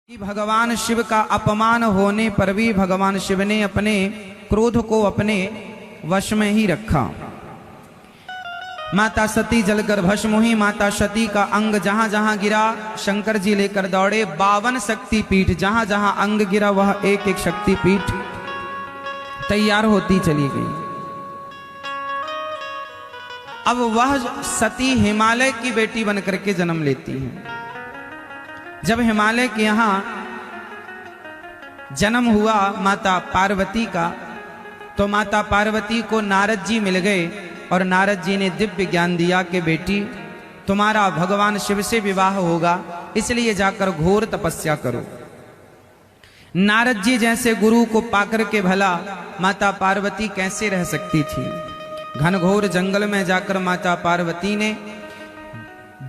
कि भगवान शिव का अपमान होने पर भी भगवान शिव ने अपने क्रोध को अपने वश में ही रखा। माता सती जलकर भस्म हुई। माता सती का अंग जहां जहां गिरा शंकर जी लेकर दौड़े। 52 शक्तिपीठ, जहां जहां अंग गिरा वह एक एक शक्तिपीठ तैयार होती चली गई। अब वह सती हिमालय की बेटी बनकर के जन्म लेती है। जब हिमालय के यहां जन्म हुआ माता पार्वती का, तो माता पार्वती को नारद जी मिल गए और नारद जी ने दिव्य ज्ञान दिया कि बेटी तुम्हारा भगवान शिव से विवाह होगा, इसलिए जाकर घोर तपस्या करो। नारद जी जैसे गुरु को पाकर के भला माता पार्वती कैसे रह सकती थी। घनघोर जंगल में जाकर माता पार्वती ने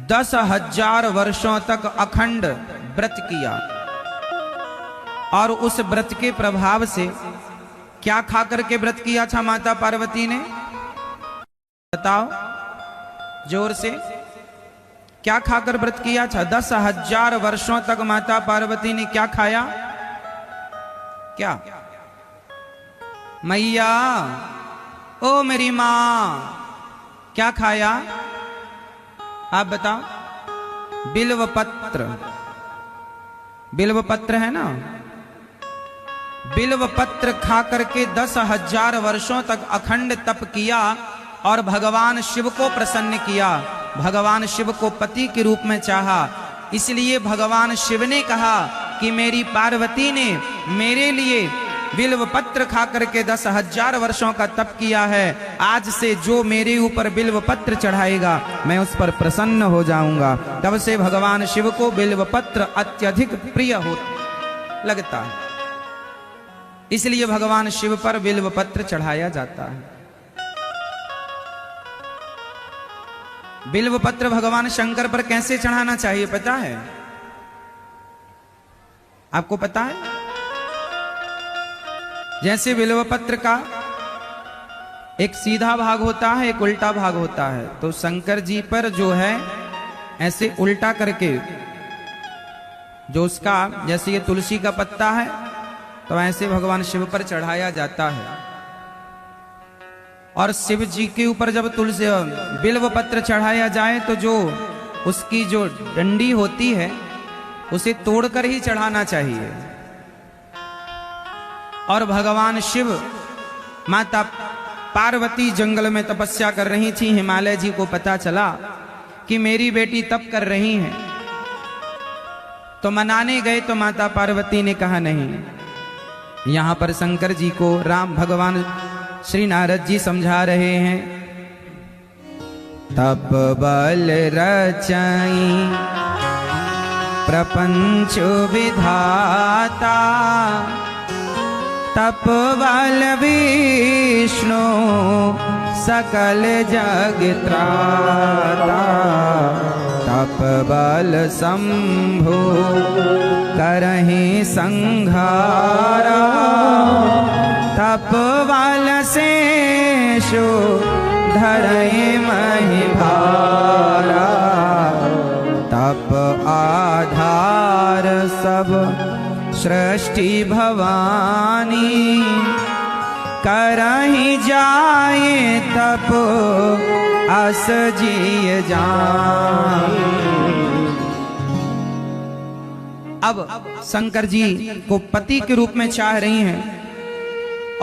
10,000 वर्षों तक अखंड व्रत किया और उस व्रत के प्रभाव से क्या खाकर के व्रत किया था माता पार्वती ने? बताओ जोर से, क्या खाकर व्रत किया था? 10,000 वर्षों तक माता पार्वती ने क्या खाया? क्या? मैया ओ मेरी मां, क्या खाया? आप बताओ। बिल्व पत्र, बिल्व पत्र है ना, बिल्व पत्र खा करके 10,000 वर्षों तक अखंड तप किया और भगवान शिव को प्रसन्न किया। भगवान शिव को पति के रूप में चाहा। इसलिए भगवान शिव ने कहा कि मेरी पार्वती ने मेरे लिए बिल्व पत्र खा करके 10,000 वर्षों का तप किया है। आज से जो मेरे ऊपर बिल्व पत्र चढ़ाएगा मैं उस पर प्रसन्न हो जाऊंगा। तब से भगवान शिव को बिल्व पत्र अत्यधिक प्रिय हो लगता है, इसलिए भगवान शिव पर बिल्व पत्र चढ़ाया जाता है। बिल्व पत्र भगवान शंकर पर कैसे चढ़ाना चाहिए पता है? आपको पता है? जैसे बिल्व पत्र का एक सीधा भाग होता है, एक उल्टा भाग होता है, तो शंकर जी पर जो है ऐसे उल्टा करके, जो उसका जैसे ये तुलसी का पत्ता है तो ऐसे भगवान शिव पर चढ़ाया जाता है। और शिव जी के ऊपर जब तुलसी बिल्व पत्र चढ़ाया जाए तो जो उसकी जो डंडी होती है उसे तोड़कर ही चढ़ाना चाहिए। और भगवान शिव माता पार्वती जंगल में तपस्या कर रही थी। हिमालय जी को पता चला कि मेरी बेटी तप कर रही है, तो मनाने गए तो माता पार्वती ने कहा नहीं। यहां पर शंकर जी को राम भगवान श्री नारद जी समझा रहे हैं। तप बल रचाई प्रपंच विधाता, तप बल विष्णु सकल जग त्राता, तप बल शंभु करहि संहारा, तप बल शेषु धरहि महि भारा, तप आधार सब सृष्टि भवानी, करहि जाए तप अस जिय जाए। अब शंकर जी को पति के रूप में चाह रही हैं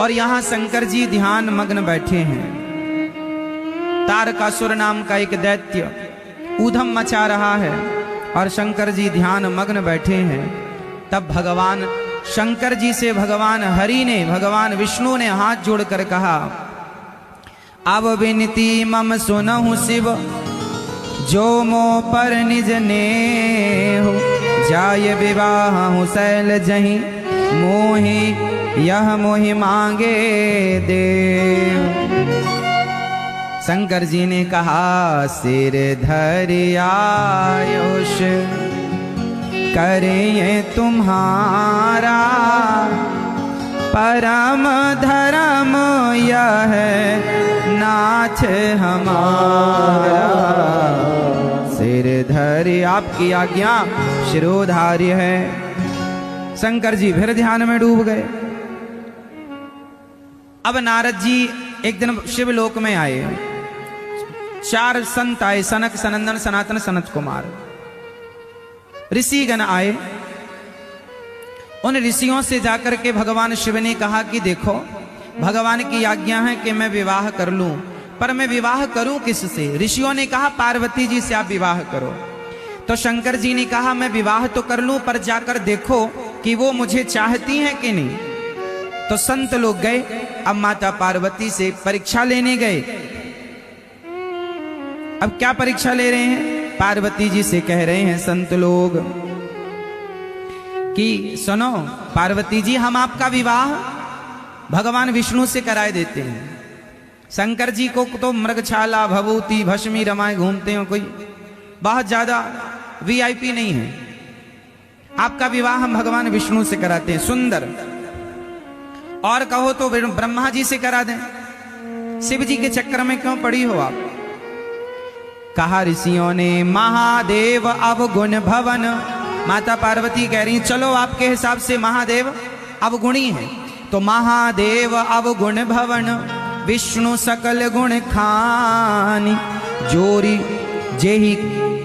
और यहां शंकर जी ध्यान मग्न बैठे हैं। तारकासुर नाम का एक दैत्य ऊधम मचा रहा है और शंकर जी ध्यान मग्न बैठे हैं। तब भगवान शंकर जी से भगवान हरि ने, भगवान विष्णु ने हाथ जोड़कर कहा, अब विनती मम सुनहु शिव, जो मो पर निज नेहु, जाय विवाह शैल जहि, मोहि यह मोहि मांगे देव। शंकर जी ने कहा, सिर धरि आयुष करें तुम्हारा, परम धर्म यह नाथ हमारा। सिर धरि आपकी आज्ञा शिरोधार्य है, शंकर जी फिर ध्यान में डूब गए। अब नारद जी एक दिन शिवलोक में आए। 4 संत आए, सनक, सनंदन, सनातन, सनत कुमार, ऋषिगण आए। उन ऋषियों से जाकर के भगवान शिव ने कहा कि देखो, भगवान की आज्ञा है कि मैं विवाह कर लूं, पर मैं विवाह करूं किससे? ऋषियों ने कहा पार्वती जी से आप विवाह करो। तो शंकर जी ने कहा मैं विवाह तो कर लूं, पर जाकर देखो कि वो मुझे चाहती हैं कि नहीं। तो संत लोग गए, अब माता पार्वती से परीक्षा लेने गए। अब क्या परीक्षा ले रहे हैं? पार्वती जी से कह रहे हैं संत लोग कि सुनो पार्वती जी, हम आपका विवाह भगवान विष्णु से कराए देते हैं। शंकर जी को तो मृगछाला, भभूति, भस्मी रमाए घूमते हो, कोई बहुत ज्यादा वीआईपी नहीं है। आपका विवाह हम भगवान विष्णु से कराते हैं, सुंदर, और कहो तो ब्रह्मा जी से करा दें। शिव जी के चक्कर में क्यों पड़ी हो आप? कहा ऋषियों ने महादेव अवगुण भवन। माता पार्वती कह रही चलो आपके हिसाब से महादेव अवगुणी है, तो महादेव अवगुण भवन, विष्णु सकल गुण खानी, जोरी जेहि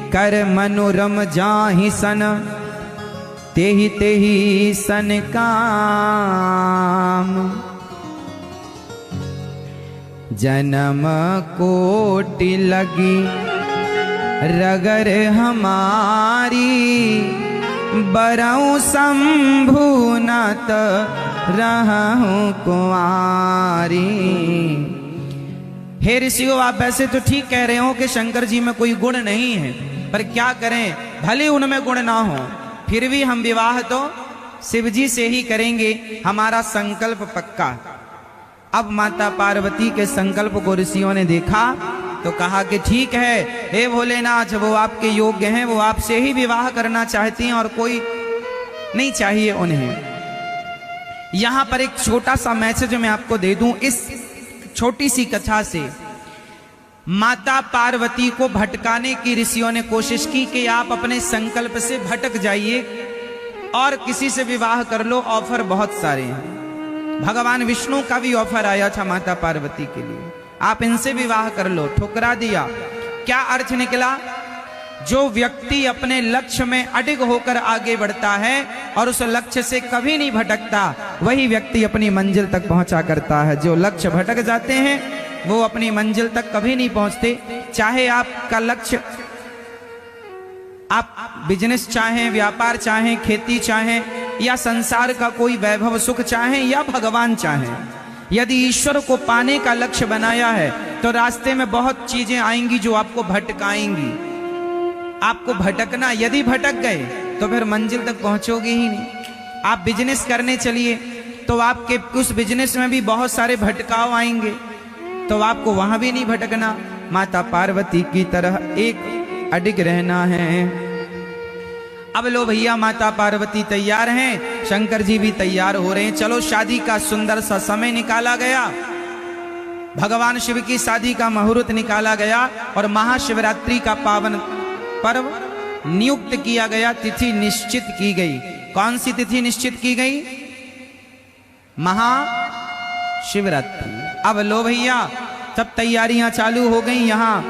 कर मनोरम जाहि सन, तेहि तेहि सन काम। जन्म कोटि लगी रगर हमारी, बरऊं शंभु नत रहूं कुंवारी। हे ऋषियों, आप वैसे तो ठीक कह रहे हो कि शंकर जी में कोई गुण नहीं है, पर क्या करें, भले उनमें गुण ना हो, फिर भी हम विवाह तो शिव जी से ही करेंगे, हमारा संकल्प पक्का। अब माता पार्वती के संकल्प को ऋषियों ने देखा तो कहा कि ठीक है, हे भोलेनाथ, वो आपके योग्य हैं, वो आपसे ही विवाह करना चाहती हैं और कोई नहीं चाहिए उन्हें। यहां पर एक छोटा सा मैसेज मैं आपको दे दूं इस छोटी सी कथा से। माता पार्वती को भटकाने की ऋषियों ने कोशिश की कि आप अपने संकल्प से भटक जाइए और किसी से विवाह कर लो, ऑफर बहुत सारे हैं। भगवान विष्णु का भी ऑफर आया था माता पार्वती के लिए, आप इनसे विवाह कर लो, ठुकरा दिया। क्या अर्थ निकला? जो व्यक्ति अपने लक्ष्य में अडिग होकर आगे बढ़ता है और उस लक्ष्य से कभी नहीं भटकता, वही व्यक्ति अपनी मंजिल तक पहुंचा करता है। जो लक्ष्य भटक जाते हैं वो अपनी मंजिल तक कभी नहीं पहुंचते। चाहे आपका लक्ष्य, आप बिजनेस चाहें, व्यापार चाहें, खेती चाहें, या संसार का कोई वैभव सुख चाहें, या भगवान चाहें, यदि ईश्वर को पाने का लक्ष्य बनाया है तो रास्ते में बहुत चीजें आएंगी जो आपको भटकाएंगी। आपको भटकना, यदि भटक गए तो फिर मंजिल तक पहुंचोगे ही नहीं। आप बिजनेस करने चलिए तो आपके उस बिजनेस में भी बहुत सारे भटकाव आएंगे, तो आपको वहां भी नहीं भटकना, माता पार्वती की तरह एक अडिग रहना है। अब लो भैया, माता पार्वती तैयार हैं, शंकर जी भी तैयार हो रहे हैं। चलो शादी का सुंदर सा समय निकाला गया, भगवान शिव की शादी का मुहूर्त निकाला गया और महाशिवरात्रि का पावन पर्व नियुक्त किया गया, तिथि निश्चित की गई। कौन सी तिथि निश्चित की गई? महाशिवरात्रि। अब लो भैया, सब तैयारियां चालू हो गई। यहां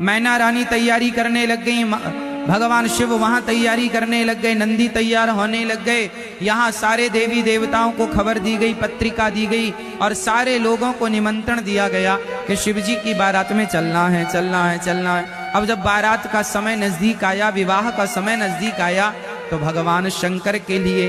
मैना रानी तैयारी करने लग गई, भगवान शिव वहां तैयारी करने लग गए, नंदी तैयार होने लग गए। यहाँ सारे देवी देवताओं को खबर दी गई, पत्रिका दी गई और सारे लोगों को निमंत्रण दिया गया कि शिव जी की बारात में चलना है, चलना है, चलना है। अब जब बारात का समय नजदीक आया, विवाह का समय नजदीक आया, तो भगवान शंकर के लिए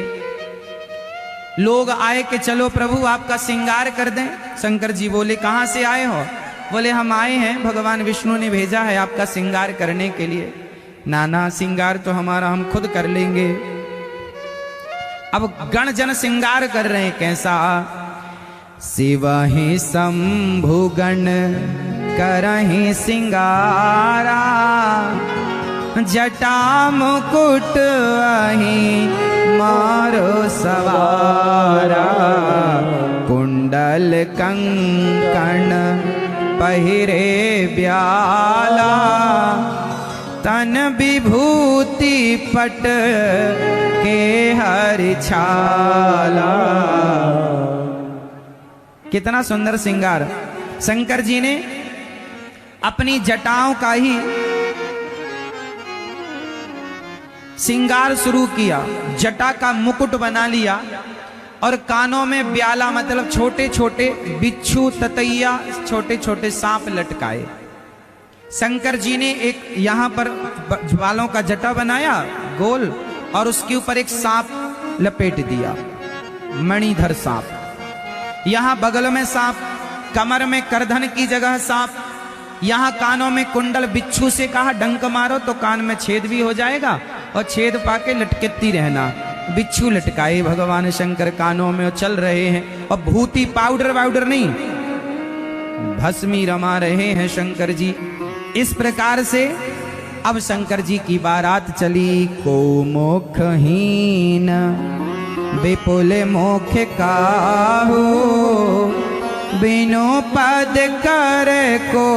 लोग आए कि चलो प्रभु आपका श्रृंगार कर दें। शंकर जी बोले कहाँ से आए हो? बोले हम आए हैं, भगवान विष्णु ने भेजा है आपका श्रृंगार करने के लिए। नाना, श्रृंगार तो हमारा हम खुद कर लेंगे। अब गण जन श्रृंगार कर रहे हैं, कैसा? शिव ही शंभु गण करहि श्रृंगारा, जटा मुकुट अहि मारो सवारा, कुंडल कंकण पहिरे ब्याला, तन विभूति धोती पट के हर छाला। कितना सुंदर श्रृंगार। शंकर जी ने अपनी जटाओं का ही श्रृंगार शुरू किया, जटा का मुकुट बना लिया और कानों में ब्याला मतलब छोटे छोटे बिच्छू ततैया छोटे छोटे सांप लटकाए। शंकर जी ने एक यहां पर बालों का जटा बनाया गोल और उसके ऊपर एक सांप लपेट दिया, मणिधर सांप। यहां बगल में सांप, कमर में करधन की जगह सांप, यहां कानों में कुंडल। बिच्छू से कहा डंक मारो तो कान में छेद भी हो जाएगा और छेद पाके लटकती रहना। बिच्छू लटकाए भगवान शंकर कानों में और चल रहे हैं। और भूति पाउडर वाउडर नहीं, भस्मी रमा रहे हैं शंकर जी। इस प्रकार से अब शंकर जी की बारात चली। को मोखहीन विपुल मोख काहू, बिनु पद कर को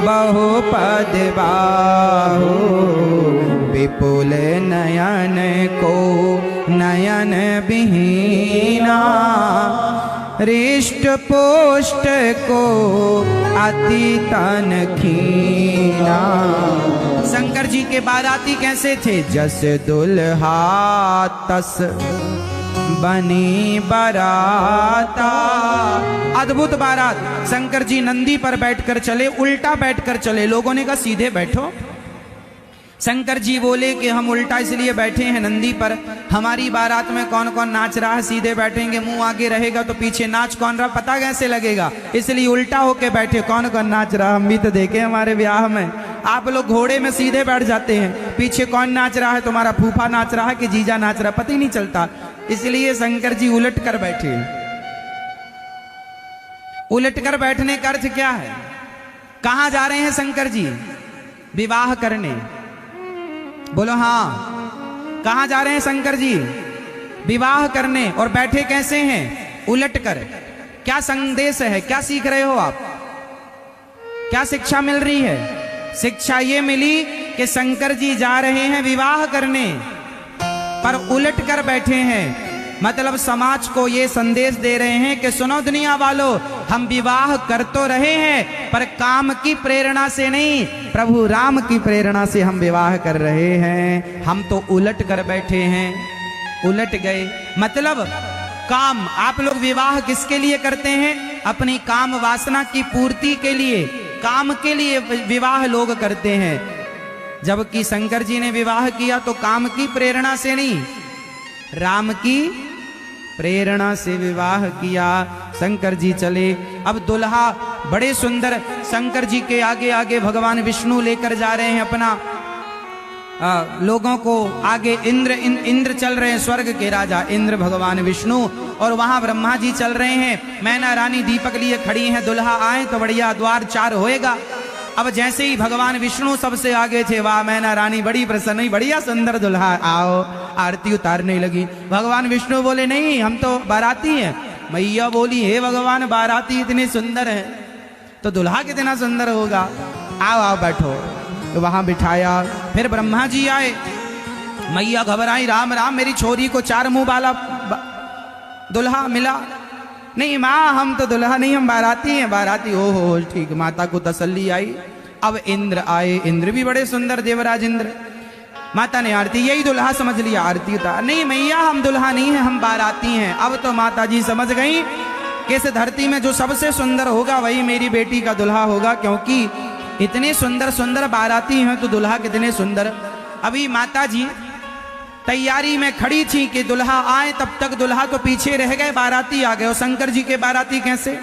बहु पद बाहु। विपुल नयन को नयन विहीना, हृष्ट पुष्ट को अति तन खीना। शंकर जी के बाराती कैसे थे? जस दुल्हा तस बनी बाराता। अद्भुत बारात। शंकर जी नंदी पर बैठकर चले, उल्टा बैठकर चले। लोगों ने कहा सीधे बैठो। शंकर जी बोले कि हम उल्टा इसलिए बैठे हैं नंदी पर, हमारी बारात में कौन कौन नाच रहा है, सीधे बैठेंगे मुंह आगे रहेगा तो पीछे नाच कौन रहा पता कैसे लगेगा, इसलिए उल्टा होके बैठे। कौन कौन नाच रहा हम भी तो देखे हमारे ब्याह में। आप लोग घोड़े में सीधे बैठ जाते हैं, पीछे कौन नाच रहा है, तुम्हारा फूफा नाच रहा है कि जीजा नाच रहा है, पता ही नहीं चलता। इसलिए शंकर जी उलट कर बैठे। उलट कर बैठने का अर्थ क्या है? कहां जा रहे हैं शंकर जी? विवाह करने। बोलो हाँ। कहां जा रहे हैं शंकर जी? विवाह करने। और बैठे कैसे हैं? उलट कर। क्या संदेश है? क्या सीख रहे हो आप? क्या शिक्षा मिल रही है? शिक्षा ये मिली कि शंकर जी जा रहे हैं विवाह करने पर उलट कर बैठे हैं। मतलब समाज को ये संदेश दे रहे हैं कि सुनो दुनिया वालों, हम विवाह कर तो रहे हैं पर काम की प्रेरणा से नहीं, प्रभु राम की प्रेरणा से हम विवाह कर रहे हैं। हम तो उलट कर बैठे हैं। उलट गए मतलब काम। आप लोग विवाह किसके लिए करते हैं? अपनी काम वासना की पूर्ति के लिए, काम के लिए विवाह लोग करते हैं। जबकि शंकर जी ने विवाह किया तो काम की प्रेरणा से नहीं, राम की प्रेरणा से विवाह किया। शंकर जी चले। अब दुल्हा बड़े सुंदर शंकर जी के आगे आगे भगवान विष्णु लेकर जा रहे हैं अपना लोगों को आगे। इंद्र चल रहे हैं, स्वर्ग के राजा इंद्र भगवान विष्णु, और वहां ब्रह्मा जी चल रहे हैं। मैना रानी दीपक लिए खड़ी हैं, दुल्हा आए तो बढ़िया द्वार चार होएगा। अब जैसे ही भगवान विष्णु सबसे आगे थे, वाह मैना रानी बड़ी प्रसन्न हुई, बढ़िया सुंदर दुल्हा, आओ आरती उतारने लगी। भगवान विष्णु बोले नहीं हम तो बाराती हैं। मैया बोली हे भगवान बाराती इतने सुंदर हैं तो दुल्हा कितना सुंदर होगा, आओ आओ बैठो। तो वहां बिठाया। फिर ब्रह्मा जी आए। मैया घबराई, राम राम मेरी छोरी को चार मुंह वाला दुल्हा मिला। नहीं माँ हम तो दुल्हा नहीं, हम बाराती हैं। बाराती हो ठीक। माता को तसल्ली आई। अब इंद्र आए। इंद्र भी बड़े सुंदर, देवराज इंद्र। माता ने आरती, यही दुल्हा समझ लिया, आरती उतार। नहीं मैया हम दुल्हा नहीं हैं, हम बाराती हैं। अब तो माता जी समझ गई कि इस धरती में जो सबसे सुंदर होगा वही मेरी बेटी का दुल्हा होगा, क्योंकि इतने सुंदर सुंदर बाराती हैं तो दुल्हा कितने सुंदर। अभी माता जी तैयारी में खड़ी थी कि दुल्हा आए, तब तक दुल्हा तो पीछे रह गए, बाराती आ गए। और शंकर जी के बाराती कैसे?